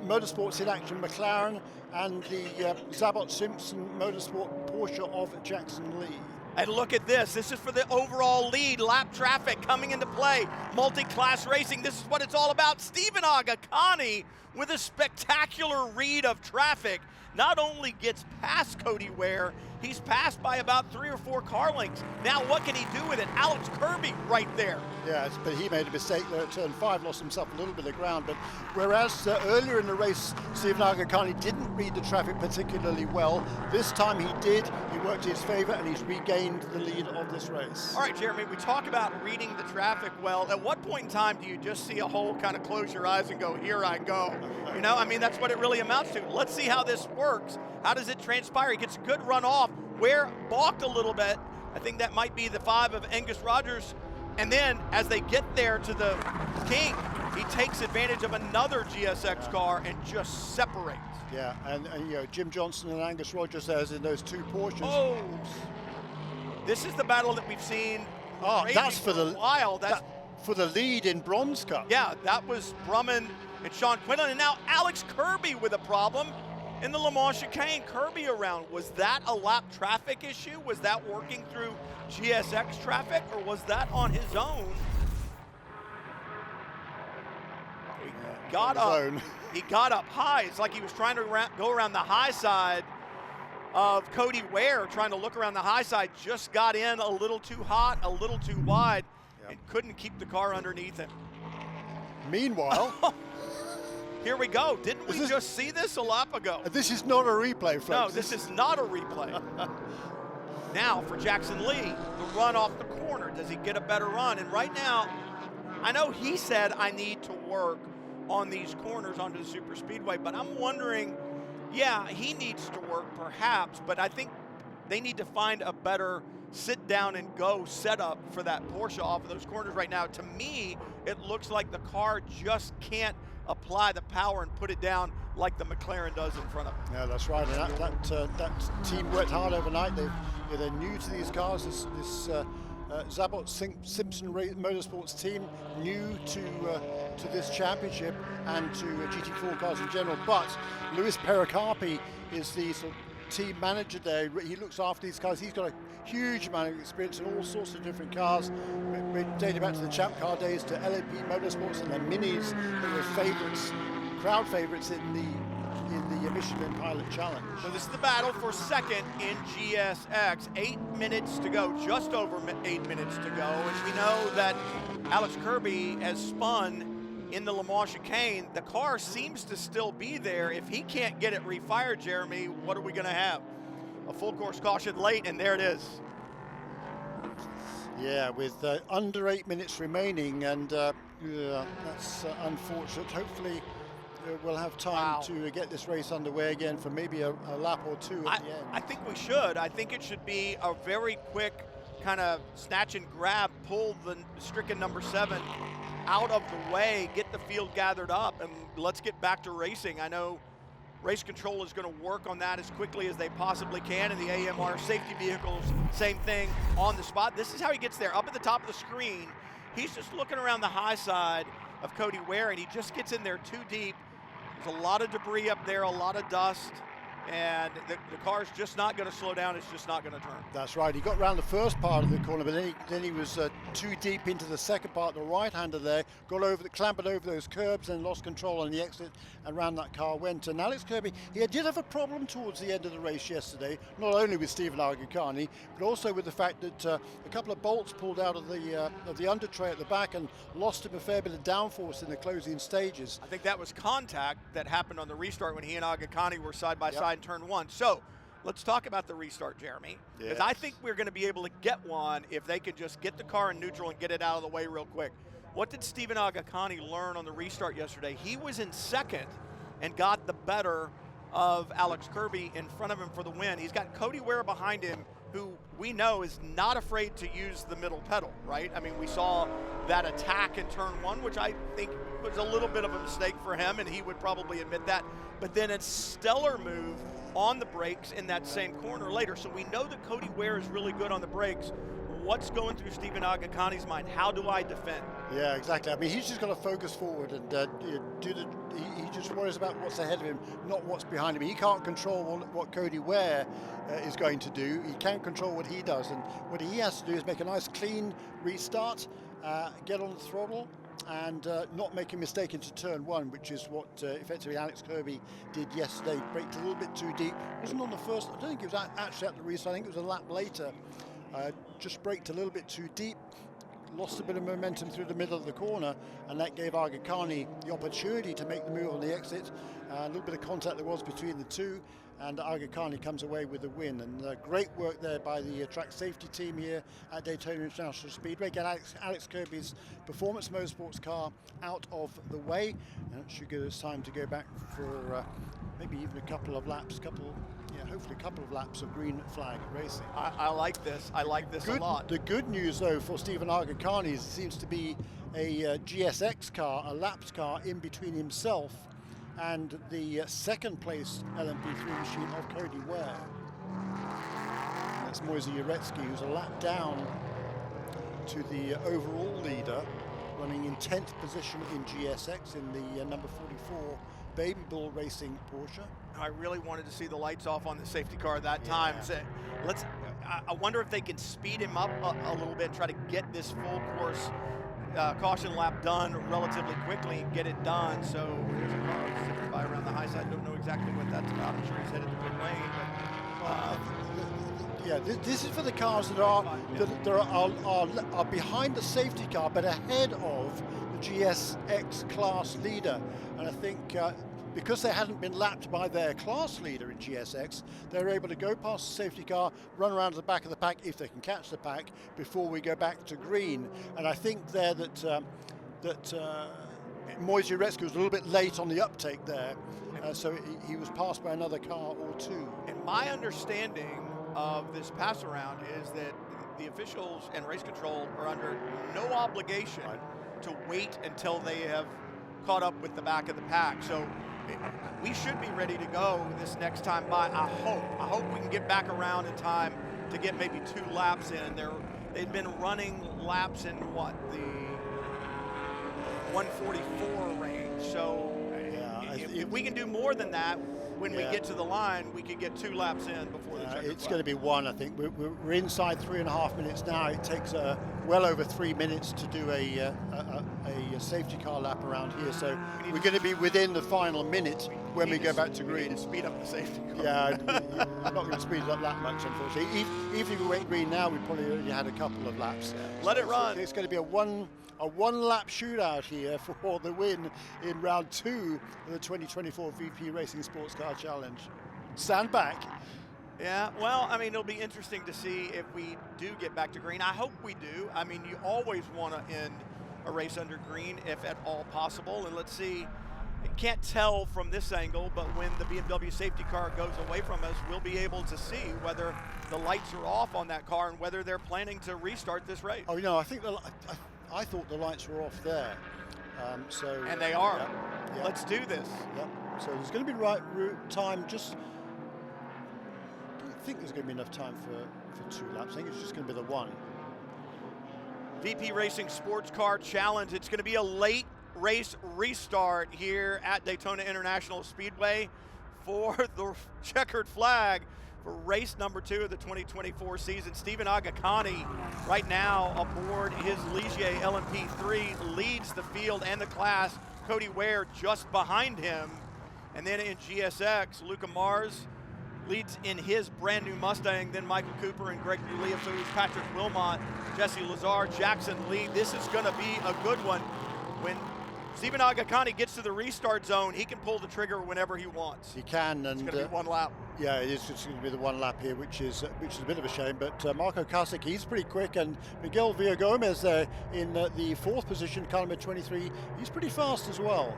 Motorsports in Action McLaren and the Zabot Simpson Motorsport Porsche of Jackson Lee.
And look at this. This is for the overall lead. Lap traffic coming into play. Multi-class racing. This is what it's all about. Stephen Agakani with a spectacular read of traffic. Not only gets past Cody Ware, he's passed by about 3 or 4 car lengths. Now what can he do with it? Alex Kirby right there.
Yeah, but he made a mistake there at turn 5, lost himself a little bit of ground. But whereas earlier in the race, Stephen Agakani didn't read the traffic particularly well, this time he did. He worked in his favor and he's regained the lead of this race.
All right, Jeremy, we talk about reading the traffic well. At what point in time do you just see a hole, kind of close your eyes and go, here I go? You know, I mean, that's what it really amounts to. Let's see how this works. How does it transpire? He gets a good run off. Ware balked a little bit. I think that might be the 5 of Angus Rogers. And then as they get there to the King, he takes advantage of another GSX car and just separates.
Yeah, and you know, Jim Johnson and Angus Rogers there's in those 2 Porsches.
Oh, this is the battle that we've seen.
Oh, that's for the
while. That's
for the lead in Bronze Cup.
Yeah, that was Brumman and Sean Quinlan, and now Alex Kirby with a problem in the Le Mans chicane. Kirby around. Was that a lap traffic issue? Was that working through GSX traffic, or was that on his own? He got up. He got up high. It's like he was trying to go around the high side of Cody Ware, trying to look around the high side. Just got in a little too hot, a little too wide, and couldn't keep the car underneath him.
Meanwhile,
here we go. Didn't we just see this a lap ago?
This is not a replay, folks.
No, this is not a replay. Now for Jackson Lee, the run off the corner. Does he get a better run? And right now, I know he said I need to work on these corners onto the super speedway, but I'm wondering, yeah, he needs to work perhaps, but I think they need to find a better sit down and go setup for that Porsche off of those corners right now. To me, it looks like the car just can't apply the power and put it down like the McLaren does in front of it.
Yeah, that's right. And that team worked hard overnight. They're new to these cars. This Zabot Simpson Motorsports team, new to this championship and to GT4 cars in general. But Luis Pericarpi is the sort of team manager there. He looks after these cars. He's got a huge amount of experience in all sorts of different cars. We're dating back to the Champ Car days, to LMP Motorsports and their minis that were favorites, crowd favorites in the Michelin Pilot Challenge.
So this is the battle for second in GSX. 8 minutes to go, just over 8 minutes to go. And we know that Alex Kirby has spun in the Le Mans chicane. The car seems to still be there. If he can't get it refired, Jeremy, what are we going to have? A full course caution late, and there it is.
Yeah, with under 8 minutes remaining, and that's unfortunate. Hopefully we'll have time to get this race underway again for maybe a lap or 2 at the end.
I think we should. I think it should be a very quick kind of snatch and grab, pull the stricken number 7 out of the way, get the field gathered up, and let's get back to racing. I know race control is going to work on that as quickly as they possibly can, and the AMR safety vehicles, same thing on the spot. This is how he gets there, up at the top of the screen. He's just looking around the high side of Cody Ware, and he just gets in there too deep. There's a lot of debris up there, a lot of dust, and the car's just not going to slow down. It's just not going to turn.
That's right. He got around the first part of the corner, but then he was too deep into the second part, the right-hander there, clambered over those curbs and lost control on the exit, and round that car went. And Alex Kirby, he did have a problem towards the end of the race yesterday, not only with Stephen Agakani, but also with the fact that a couple of bolts pulled out of the under tray at the back and lost him a fair bit of downforce in the closing stages.
I think that was contact that happened on the restart when he and Agakani were side by side in turn 1. So let's talk about the restart, Jeremy, because I think we're going to be able to get one if they can just get the car in neutral and get it out of the way real quick. What did Stephen Agakani learn on the restart yesterday? He was in second and got the better of Alex Kirby in front of him for the win. He's got Cody Ware behind him, who we know is not afraid to use the middle pedal, right? I mean, we saw that attack in turn 1, which I think was a little bit of a mistake for him, and he would probably admit that. But then a stellar move on the brakes in that same corner later. So we know that Cody Ware is really good on the brakes. what's going through Stephen Agakani's mind. How do I defend?
Yeah, exactly. I mean, he's just got to focus forward and he just worries about what's ahead of him, not what's behind him. He can't control what Cody Ware is going to do. He can't control what he does, and what he has to do is make a nice clean restart, get on the throttle, and not make a mistake into turn one, which is what effectively Alex Kirby did yesterday. Braked a little bit too deep. Wasn't on the first. I don't think it was actually at the restart. I think it was a lap later. Just braked a little bit too deep. Lost a bit of momentum through the middle of the corner, and that gave Agakani the opportunity to make the move on the exit. A little bit of contact there was between the two, and Agakani comes away with the win. And great work there by the track safety team here at Daytona International Speedway. Get Alex Kirby's performance motorsports car out of the way, and it should give us time to go back for maybe even a couple of laps, hopefully a couple of laps of green flag racing.
I like this. I like this a lot.
The good news, though, for Stephen Agakani seems to be a GSX car, a laps car, in between himself and the second place LMP3 machine of Cody Ware. And that's Moise Uretsky, who's a lap down to the overall leader, running in 10th position in GSX in the number 44 Baby Bull Racing Porsche.
I really wanted to see the lights off on the safety car that time. So I wonder if they can speed him up a little bit and try to get this full course caution lap done relatively quickly and get it done. So there's a car zipping by around the high side. Don't know exactly what that's about. I'm sure he's headed to pit lane. But,
yeah, this is for the cars that are behind the safety car, but ahead of the GSX class leader. And I think because they hadn't been lapped by their class leader in GSX, they're able to go past the safety car, run around to the back of the pack if they can catch the pack before we go back to green. And I think there that Moise Uretsky was a little bit late on the uptake there, so he was passed by another car or two.
And my understanding of this pass around is that the officials and race control are under no obligation to wait until they have caught up with the back of the pack. So we should be ready to go this next time by. I hope we can get back around in time to get maybe 2 laps in. They've been running laps in what, the 144 range. So if we can do more than that when we get to the line, we can get 2 laps in before the checkered
It's going to be 1, I think. We're inside 3.5 minutes now. It takes well over 3 minutes to do a safety car lap around here. So we're going to be within the final minute when we go back to green.
We need to speed up the safety car.
Yeah, I'm not going to speed it up that much, unfortunately. Even if we went green now, we probably already had a couple of laps.
Let it run.
It's going to be a one-lap shootout here for the win in round 2 of the 2024 VP Racing Sports Car Challenge. Stand back.
Yeah, well, I mean, it'll be interesting to see if we do get back to green. I hope we do. I mean, you always want to end a race under green if at all possible. And let's see, I can't tell from this angle, but when the BMW safety car goes away from us, we'll be able to see whether the lights are off on that car and whether they're planning to restart this race.
Oh, no, I thought the lights were off there.
And they are.
Yeah.
Let's do this.
Yep. So there's going to be right time. Just don't think there's going to be enough time for 2 laps. I think it's just going to be the 1.
VP Racing Sports Car Challenge. It's going to be a late race restart here at Daytona International Speedway for the checkered flag for race number 2 of the 2024 season. Stephen Agakani right now aboard his Ligier LMP3 leads the field and the class. Cody Ware just behind him. And then in GSX, Luca Mars leads in his brand new Mustang, then Michael Cooper and Greg Ulia, so he's Patrick Wilmot, Jesse Lazar, Jackson Lee. This is going to be a good one. When Stephen Agakani gets to the restart zone, he can pull the trigger whenever he wants.
He can, and
it's going to be 1 lap.
Yeah, it is just going to be the 1 lap here, which is a bit of a shame. But Marco Kasich, he's pretty quick, and Miguel Villagomez there in the 4th position, car number 23. He's pretty fast as well.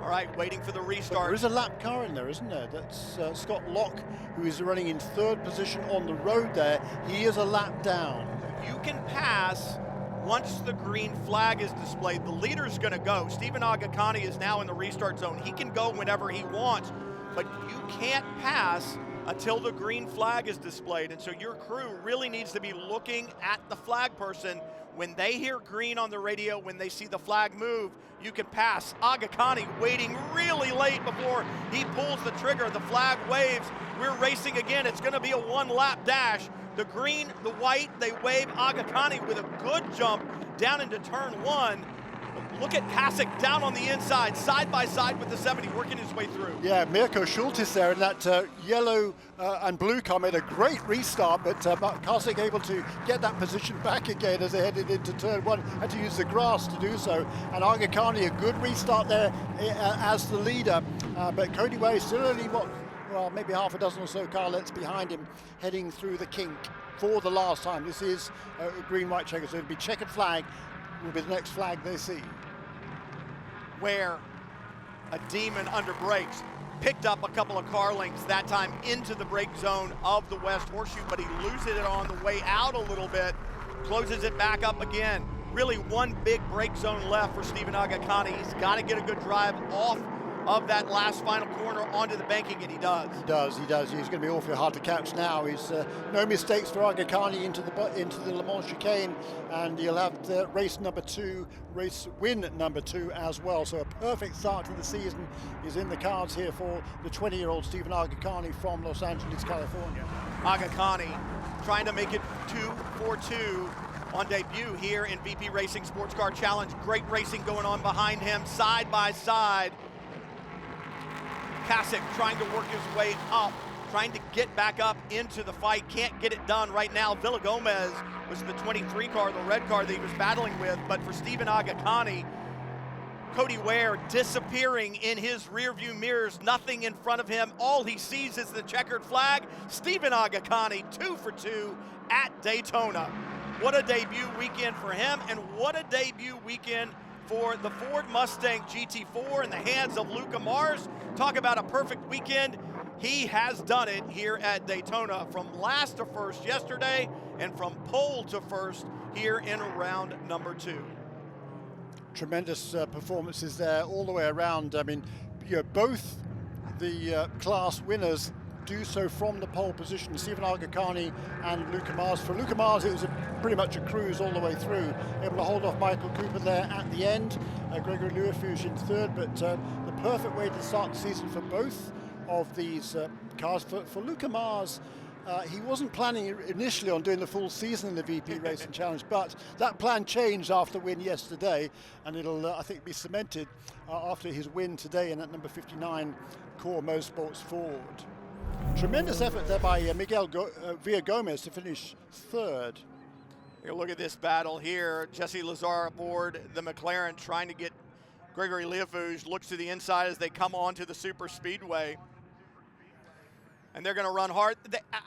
All right, waiting for the restart.
But there is a lap car in there, isn't there? That's Scott Locke, who is running in 3rd position on the road there. He is a lap down.
You can pass once the green flag is displayed. The leader's going to go. Stephen Agakani is now in the restart zone. He can go whenever he wants, but you can't pass until the green flag is displayed. And so your crew really needs to be looking at the flag person. When they hear green on the radio, when they see the flag move, you can pass. Aga Khan waiting really late before he pulls the trigger. The flag waves. We're racing again. It's going to be a one-lap dash. The green, the white, they wave. Aga Khan with a good jump down into turn 1. Look at Kasich down on the inside, side by side with the 70, working his way through.
Yeah, Mirko Schultes there in that yellow and blue car made a great restart, but Kasich able to get that position back again as they headed into turn 1, had to use the grass to do so. And Aga Khan, a good restart there as the leader, but Cody Ware is still only, maybe half a dozen or so car lengths behind him, heading through the kink for the last time. This is green-white checker, so it'll be checkered flag will be the next flag they see.
Where a demon under brakes picked up a couple of car lengths that time into the brake zone of the West Horseshoe, but he loses it on the way out a little bit, closes it back up again. Really one big brake zone left for Stephen Aga Khan. He's got to get a good drive off of that last final corner onto the banking, and he does. He does.
He's going to be awfully hard to catch now. He's no mistakes for Aga Khan into the Le Mans chicane, and he'll have the race win number 2 as well. So a perfect start to the season is in the cards here for the 20-year-old Stephen Aga Khan from Los Angeles, California.
Aga Khan trying to make it 2-4-2 on debut here in VP Racing Sports Car Challenge. Great racing going on behind him, side by side. Kasich trying to work his way up, trying to get back up into the fight. Can't get it done right now. Villagomez was the 23 car, the red car that he was battling with. But for Stephen Aga Khan, Cody Ware disappearing in his rearview mirrors, nothing in front of him. All he sees is the checkered flag. Stephen Aga Khan, 2 for 2 at Daytona. What a debut weekend for him, and what a debut weekend for the Ford Mustang GT4 in the hands of Luca Mars. Talk about a perfect weekend. He has done it here at Daytona, from last to first yesterday and from pole to first here in round number 2.
Tremendous performances there all the way around. I mean, both the class winners do so from the pole position, Stephen Aga Khan and Luca Mars. For Luca Mars, it was pretty much a cruise all the way through, able to hold off Michael Cooper there at the end. Gregory Louis in third, but the perfect way to start the season for both of these cars. For Luca Mars, he wasn't planning initially on doing the full season in the VP Racing Challenge, but that plan changed after the win yesterday, and it'll, I think, be cemented after his win today in that number 59 Core Motorsports Ford. Tremendous effort there by Miguel Villagomez to finish third.
Here, look at this battle here. Jesse Lazar aboard the McLaren trying to get Gregory Leofouge. Looks to the inside as they come onto the super speedway. And they're going to run hard.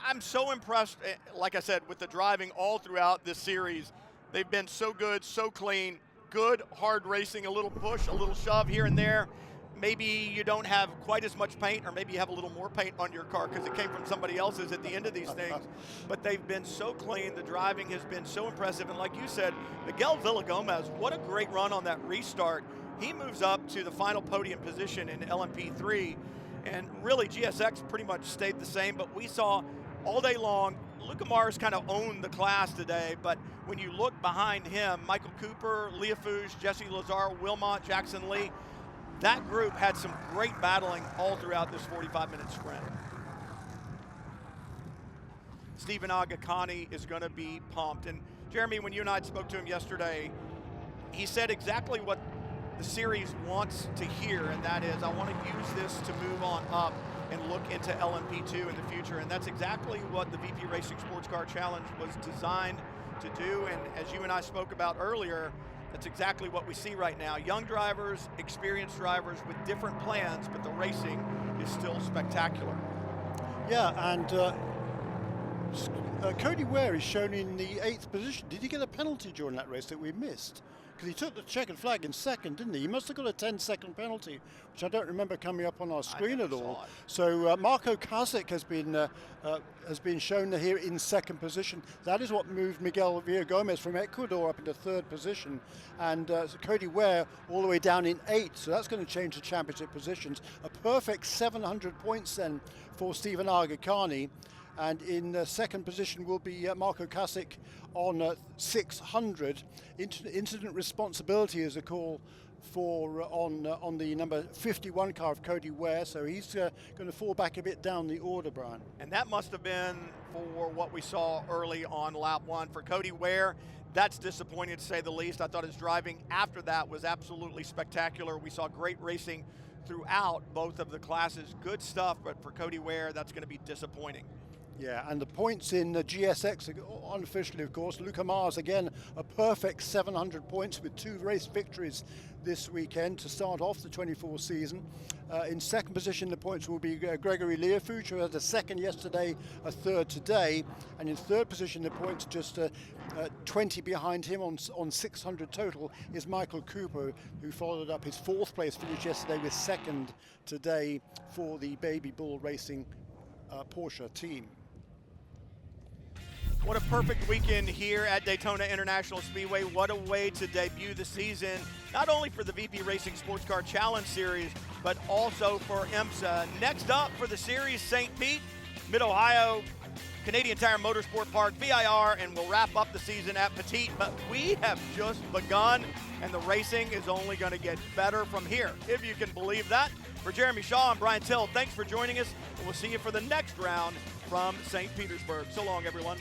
I'm so impressed, like I said, with the driving all throughout this series. They've been so good, so clean, good, hard racing, a little push, a little shove here and there. Maybe you don't have quite as much paint, or maybe you have a little more paint on your car because it came from somebody else's at the end of these things. But they've been so clean. The driving has been so impressive. And like you said, Miguel Villagomez, what a great run on that restart. He moves up to the final podium position in LMP3. And really, GSX pretty much stayed the same. But we saw all day long, Luca Mars kind of owned the class today. But when you look behind him, Michael Cooper, Leofouge, Jesse Lazar, Wilmot, Jackson Lee, that group had some great battling all throughout this 45-minute sprint. Stephen Aga Khan is going to be pumped. And Jeremy, when you and I spoke to him yesterday, he said exactly what the series wants to hear, and that is, I want to use this to move on up and look into LMP2 in the future. And that's exactly what the VP Racing Sports Car Challenge was designed to do. And as you and I spoke about earlier, that's exactly what we see right now. Young drivers, experienced drivers with different plans, but the racing is still spectacular.
Yeah, and Cody Ware is shown in the 8th position. Did he get a penalty during that race that we missed? Because he took the checkered flag in second, didn't he? He must have got a 10-second penalty, which I don't remember coming up on our screen at all. So Marco Kasich has been shown here in second position. That is what moved Miguel Villagomez from Ecuador up into third position, and Cody Ware all the way down in 8th. So that's going to change the championship positions. A perfect 700 points then for Stephen Argacani. And in second position will be Marco Kasich on 600. Incident responsibility is a call for on the number 51 car of Cody Ware, so he's going to fall back a bit down the order, Brian.
And that must have been for what we saw early on lap 1 for Cody Ware. That's disappointing to say the least. I thought his driving after that was absolutely spectacular. We saw great racing throughout both of the classes. Good stuff, but for Cody Ware, that's going to be disappointing.
Yeah, and the points in the GSX, unofficially of course, Luca Mars again, a perfect 700 points with 2 race victories this weekend to start off the 24 season. In second position, the points will be Gregory Learfuge, who had a second yesterday, a third today. And in third position, the points just 20 behind him on 600 total is Michael Cooper, who followed up his 4th place finish yesterday with second today for the Baby Bull Racing Porsche team.
What a perfect weekend here at Daytona International Speedway. What a way to debut the season, not only for the VP Racing SportsCar Challenge Series, but also for IMSA. Next up for the series, St. Pete, Mid-Ohio, Canadian Tire Motorsport Park, VIR, and we'll wrap up the season at Petite. But we have just begun, and the racing is only going to get better from here, if you can believe that. For Jeremy Shaw and Brian Till, thanks for joining us, and we'll see you for the next round from St. Petersburg. So long, everyone.